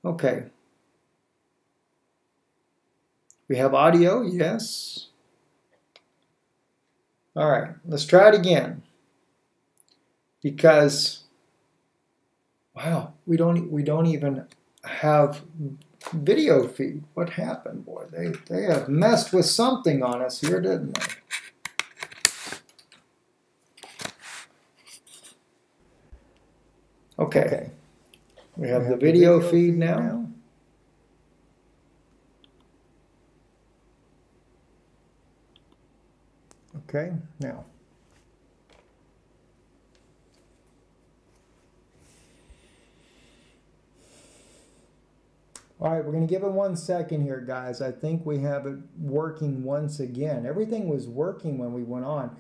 Okay. We have audio, yes. All right, let's try it again. Because, wow, we don't even have video feed. What happened, boy? They have messed with something on us here, didn't they? Okay. We have the video feed now. Okay, now. All right, we're going to give it 1 second here, guys. I think we have it working once again. Everything was working when we went on.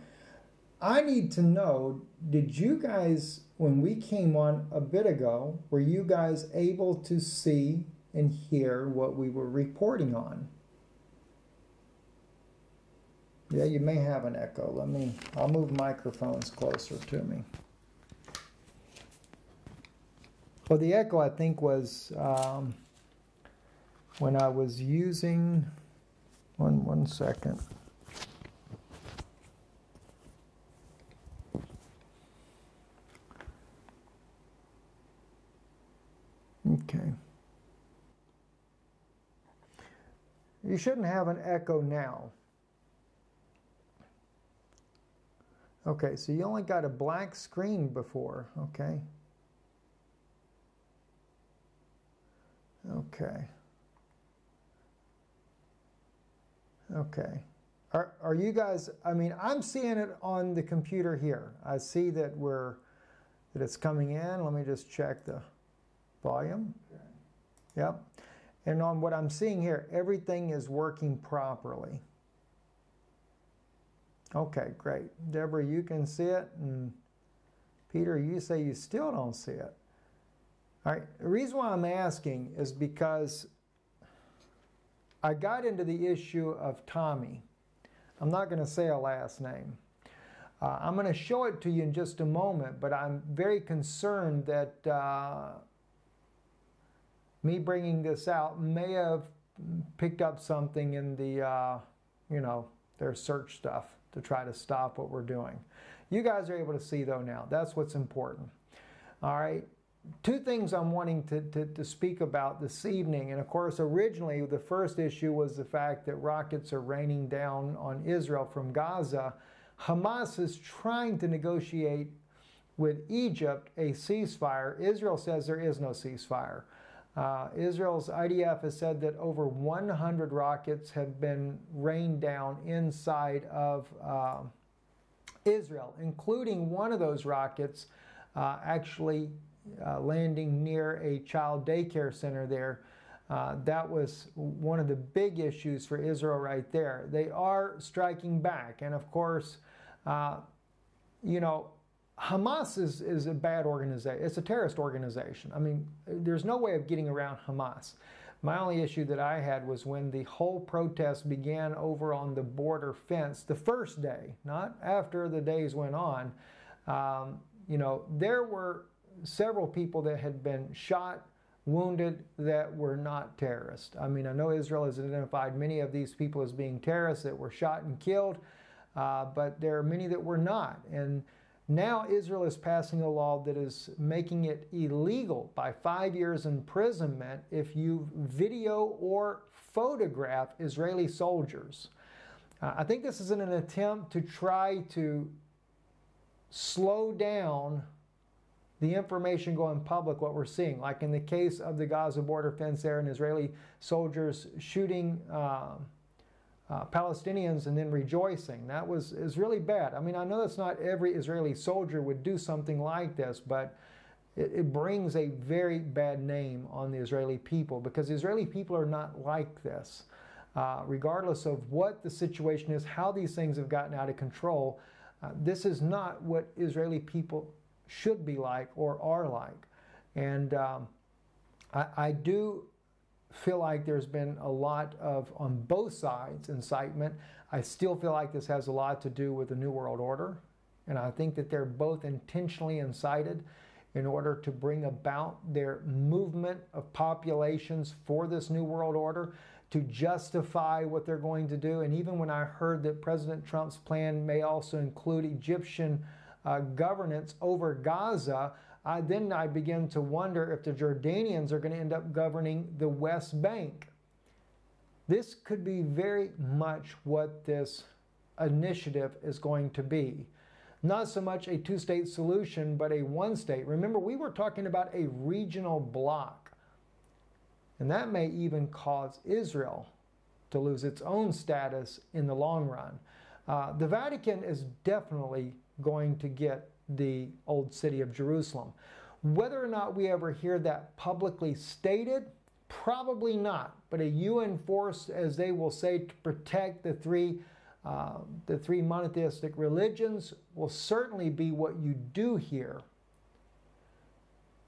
I need to know, did you guys, when we came on a bit ago, were you guys able to see and hear what we were reporting on? Yeah, you may have an echo. I'll move microphones closer to me. Well, the echo, I think, was when I was using, one second. Okay. You shouldn't have an echo now. Okay, so you only got a black screen before, okay? Okay. Okay. Are you guys, I mean, I'm seeing it on the computer here. I see that it's coming in. Let me just check the volume. Okay. Yep. And on what I'm seeing here, everything is working properly. Okay, great. Deborah, you can see it, and Peter, you say you still don't see it. All right, the reason why I'm asking is because I got into the issue of Tommy. I'm not going to say a last name. I'm going to show it to you in just a moment, but I'm very concerned that me bringing this out may have picked up something in the, their search stuff to try to stop what we're doing. You guys are able to see, though, now. That's what's important. All right. 2 things I'm wanting to speak about this evening. And, of course, originally the first issue was the fact that rockets are raining down on Israel from Gaza. Hamas is trying to negotiate with Egypt a ceasefire. Israel says there is no ceasefire. Israel's IDF has said that over 100 rockets have been rained down inside of Israel, including one of those rockets actually landing near a child daycare center there. That was one of the big issues for Israel right there. They are striking back. And of course, Hamas is a bad organization. It's a terrorist organization. I mean, there's no way of getting around Hamas. My only issue that I had was when the whole protest began over on the border fence the first day, not after the days went on. There were several people that had been shot, wounded, that were not terrorists. I mean, I know Israel has identified many of these people as being terrorists that were shot and killed, but there are many that were not. And now Israel is passing a law that is making it illegal by 5 years imprisonment if you video or photograph Israeli soldiers. I think this is in an attempt to try to slow down the information going public, what we're seeing. Like in the case of the Gaza border fence there, and Israeli soldiers shooting Palestinians and then rejoicing. That is really bad. I mean, I know that's not every Israeli soldier would do something like this, but it brings a very bad name on the Israeli people, because the Israeli people are not like this. Regardless of what the situation is, how these things have gotten out of control, this is not what Israeli people should be like or are like. And I do feel like there's been a lot of, on both sides, incitement. I still feel like this has a lot to do with the New World Order, and I think that they're both intentionally incited. in order to bring about their movement of populations for this New World Order, to justify what they're going to do. And even when I heard that President Trump's plan may also include Egyptian governance over Gaza, then I began to wonder if the Jordanians are going to end up governing the West Bank. This could be very much what this initiative is going to be. Not so much a two-state solution, but a one-state. Remember, we were talking about a regional bloc. And that may even cause Israel to lose its own status in the long run. The Vatican is definitely going to get the old city of Jerusalem. Whether or not we ever hear that publicly stated, probably not. But a UN force, as they will say, to protect the three monotheistic religions will certainly be what you do here.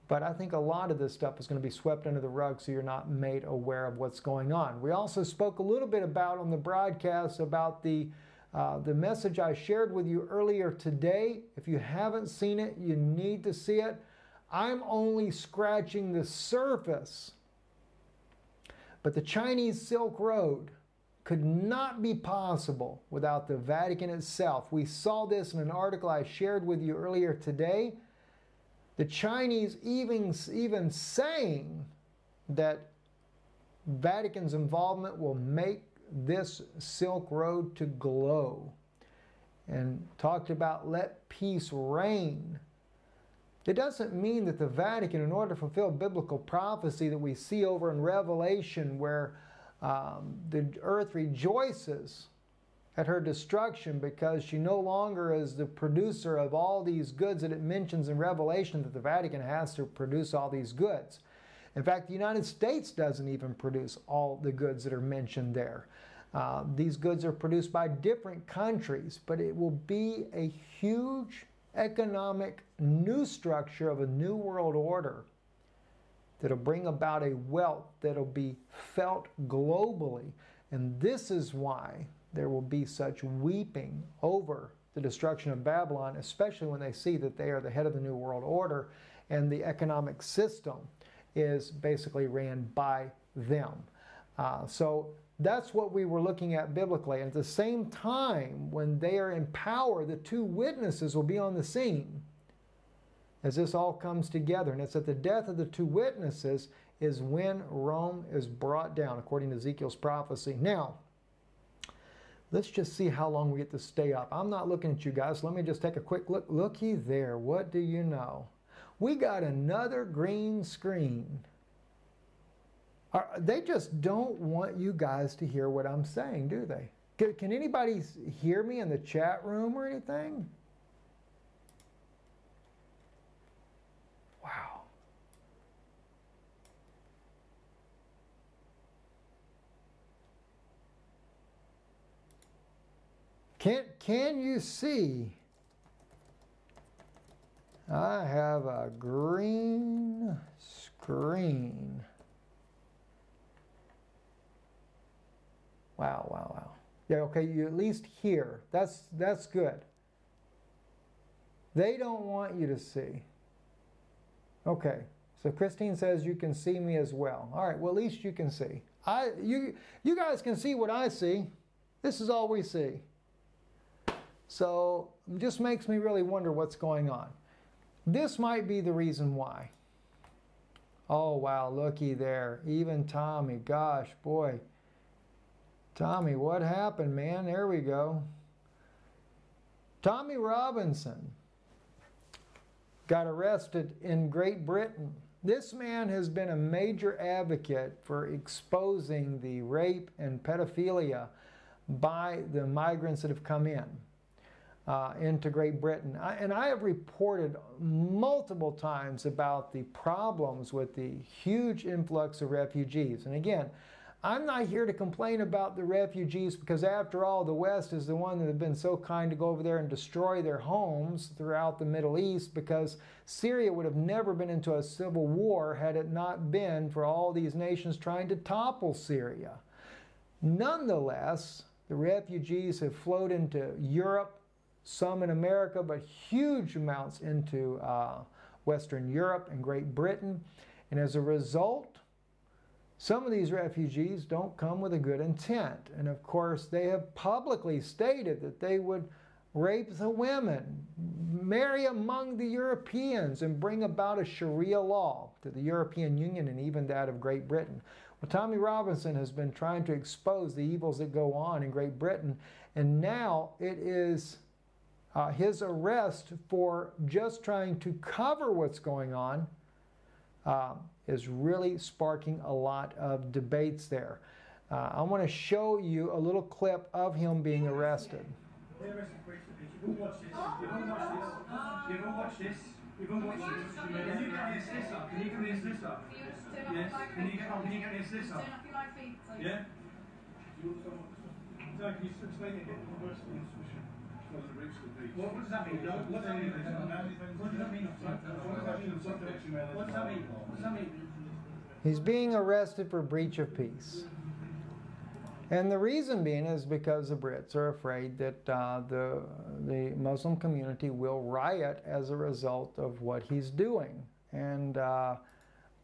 But I think a lot of this stuff is going to be swept under the rug so you're not made aware of what's going on. We also spoke a little bit about on the broadcast about the message I shared with you earlier today. If you haven't seen it, you need to see it. I'm only scratching the surface. But the Chinese Silk Road could not be possible without the Vatican itself. We saw this in an article I shared with you earlier today. The Chinese even saying that Vatican's involvement will make this Silk Road to glow, and talked about let peace reign. It doesn't mean that the Vatican, in order to fulfill biblical prophecy that we see over in Revelation, where the earth rejoices at her destruction because she no longer is the producer of all these goods that it mentions in Revelation, that the Vatican has to produce all these goods. In fact, the United States doesn't even produce all the goods that are mentioned there. These goods are produced by different countries, but it will be a huge economic new structure of a new world order that'll bring about a wealth that'll be felt globally. And this is why there will be such weeping over the destruction of Babylon, especially when they see that they are the head of the New World Order and the economic system is basically ran by them. So that's what we were looking at biblically. And at the same time, when they are in power, the two witnesses will be on the scene as this all comes together. And it's at the death of the two witnesses is when Rome is brought down, according to Ezekiel's prophecy. Now, let's just see how long we get to stay up. I'm not looking at you guys. Let me just take a quick look. Looky there. What do you know? We got another green screen. They just don't want you guys to hear what I'm saying, do they? Can anybody hear me in the chat room or anything? Wow. Can you see? I have a green screen. Wow, wow, wow. Yeah, okay, you at least hear. That's good. They don't want you to see. Okay, so Christine says you can see me as well. All right, well, at least you can see. You guys can see what I see. This is all we see. So it just makes me really wonder what's going on. This might be the reason why. Oh, wow, looky there. Even Tommy, gosh, boy. Tommy, what happened, man? There we go. Tommy Robinson got arrested in Great Britain. This man has been a major advocate for exposing the rape and pedophilia by the migrants that have come into Great Britain. And I have reported multiple times about the problems with the huge influx of refugees. And again, I'm not here to complain about the refugees because after all, the West is the one that have been so kind to go over there and destroy their homes throughout the Middle East, because Syria would have never been into a civil war had it not been for all these nations trying to topple Syria. Nonetheless, the refugees have flowed into Europe, some in America, but huge amounts into Western Europe and Great Britain. And as a result, some of these refugees don't come with a good intent. And of course, they have publicly stated that they would rape the women, marry among the Europeans, and bring about a Sharia law to the European Union and even that of Great Britain. Well, Tommy Robinson has been trying to expose the evils that go on in Great Britain, and now it is his arrest for just trying to cover what's going on is really sparking a lot of debates there. I want to show you a little clip of him being arrested. You won't watch this. You won't watch this. You won't watch this. You won't watch this. Can you get this up? Can you get this up? Yes. Can you get this up? Yeah. So can you explain it again? What does that mean? What does that mean? What does that mean? What does that mean? What does that mean? He's being arrested for breach of peace. And the reason being is because the Brits are afraid that the Muslim community will riot as a result of what he's doing. And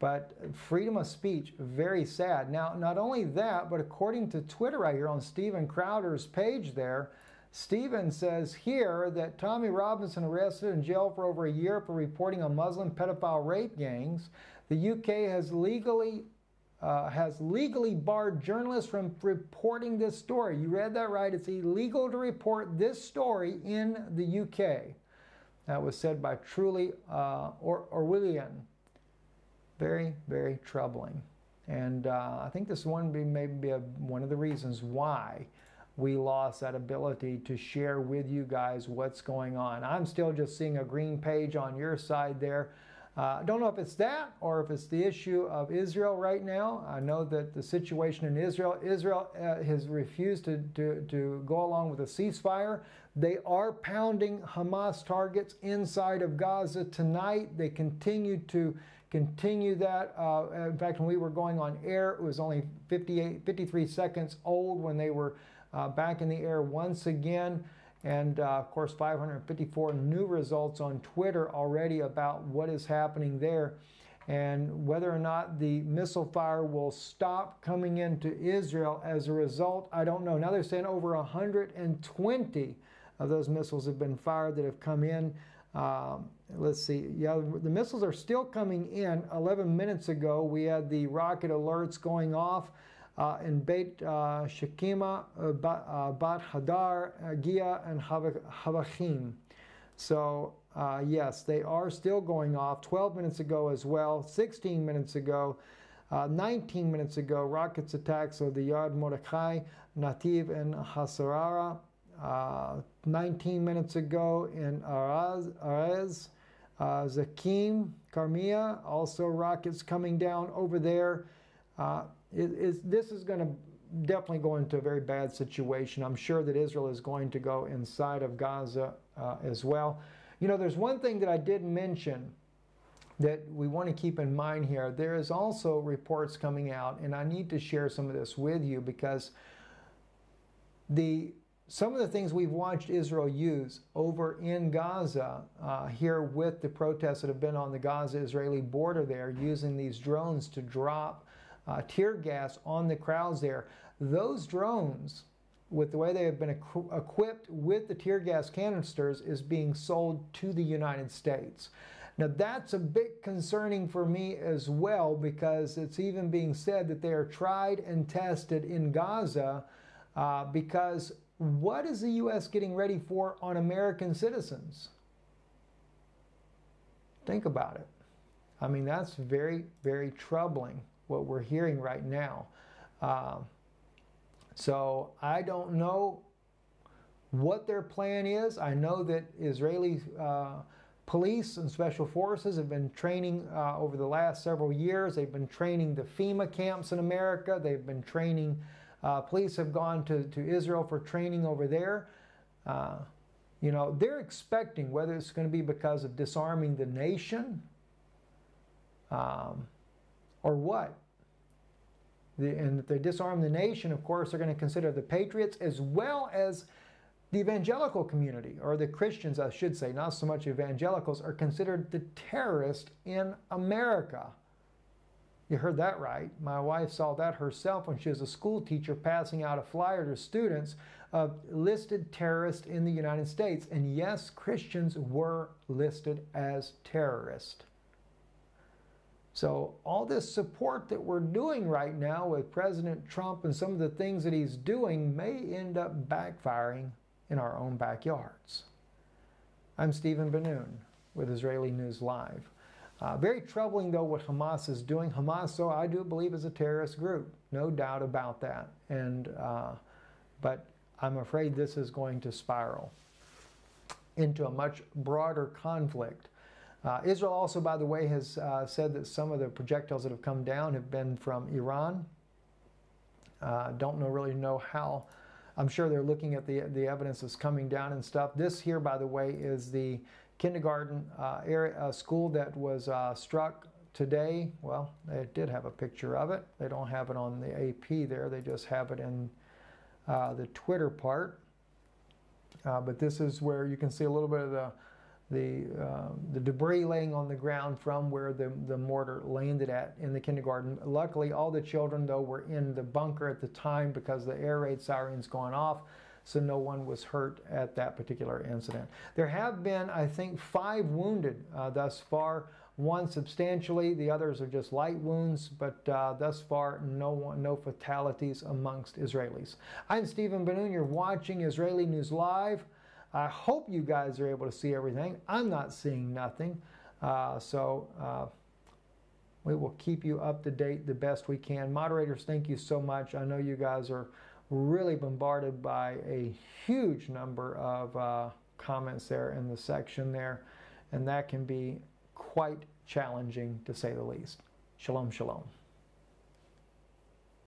but freedom of speech, very sad. Now, not only that, but according to Twitter right here on Steven Crowder's page there, Steven says here that Tommy Robinson arrested in jail for over a year for reporting on Muslim pedophile rape gangs. The UK has legally barred journalists from reporting this story. You read that right. It's illegal to report this story in the UK. That was said by Truly Orwellian. Very, very troubling. And I think this one may be one of the reasons why we lost that ability to share with you guys what's going on. I'm still just seeing a green page on your side there. I don't know if it's that or if it's the issue of Israel right now. I know that the situation in Israel has refused to go along with a ceasefire. They are pounding Hamas targets inside of Gaza tonight. They continue that. In fact, when we were going on air, it was only 53 seconds old when they were back in the air once again. And of course, 554 new results on Twitter already about what is happening there. And whether or not the missile fire will stop coming into Israel as a result, I don't know. Now they're saying over 120 of those missiles have been fired that have come in. Let's see. Yeah, the missiles are still coming in. 11 minutes ago, we had the rocket alerts going off. In Beit Shekima, Bat Hadar, Gia, and Havachim. So, yes, they are still going off. 12 minutes ago as well, 16 minutes ago, 19 minutes ago, rockets attacks of the Yad Mordechai, Nativ, and Hasarara. 19 minutes ago in Arez, Zakim, Karmia, also rockets coming down over there. This is going to definitely go into a very bad situation. I'm sure that Israel is going to go inside of Gaza as well. You know, there's one thing that I did mention that we want to keep in mind here. There is also reports coming out, and I need to share some of this with you because some of the things we've watched Israel use over in Gaza here with the protests that have been on the Gaza-Israeli border there, using these drones to drop tear gas on the crowds there. Those drones, with the way they have been equipped with the tear gas canisters, is being sold to the United States. Now that's a bit concerning for me as well, because it's even being said that they are tried and tested in Gaza because what is the U.S. getting ready for on American citizens? Think about it. I mean, that's very, very troubling, what we're hearing right now. So I don't know what their plan is. I know that Israeli police and special forces have been training over the last several years. They've been training the FEMA camps in America. They've been training, police have gone to Israel for training over there. You know, they're expecting, whether it's going to be because of disarming the nation, or what? And if they disarm the nation, of course, they're going to consider the patriots as well as The evangelical community, or the Christians, I should say, not so much evangelicals, are considered the terrorists in America. You heard that right. My wife saw that herself when she was a school teacher passing out a flyer to students of listed terrorists in the United States. And yes, Christians were listed as terrorists. So all this support that we're doing right now with President Trump and some of the things that he's doing may end up backfiring in our own backyards. I'm Stephen Ben-Nun with Israeli News Live. Very troubling, though, what Hamas is doing. Hamas, so I do believe, is a terrorist group. No doubt about that. But I'm afraid this is going to spiral into a much broader conflict. Israel also, by the way, has said that some of the projectiles that have come down have been from Iran. Don't really know how. I'm sure they're looking at the evidence that's coming down and stuff. This here, by the way, is the kindergarten school that was struck today. Well, they did have a picture of it. They don't have it on the AP there. They just have it in the Twitter part. But this is where you can see a little bit of the debris laying on the ground from where the mortar landed at in the kindergarten. Luckily, all the children, though, were in the bunker at the time because the air raid sirens going off, so no one was hurt at that particular incident. There have been, I think, 5 wounded thus far. 1 substantially, the others are just light wounds, but thus far, no fatalities amongst Israelis. I'm Stephen Ben-Nun. You're watching Israeli News Live. I hope you guys are able to see everything. I'm not seeing nothing. So we will keep you up to date the best we can. Moderators, thank you so much. I know you guys are really bombarded by a huge number of comments there in the section there, and that can be quite challenging to say the least. Shalom, shalom.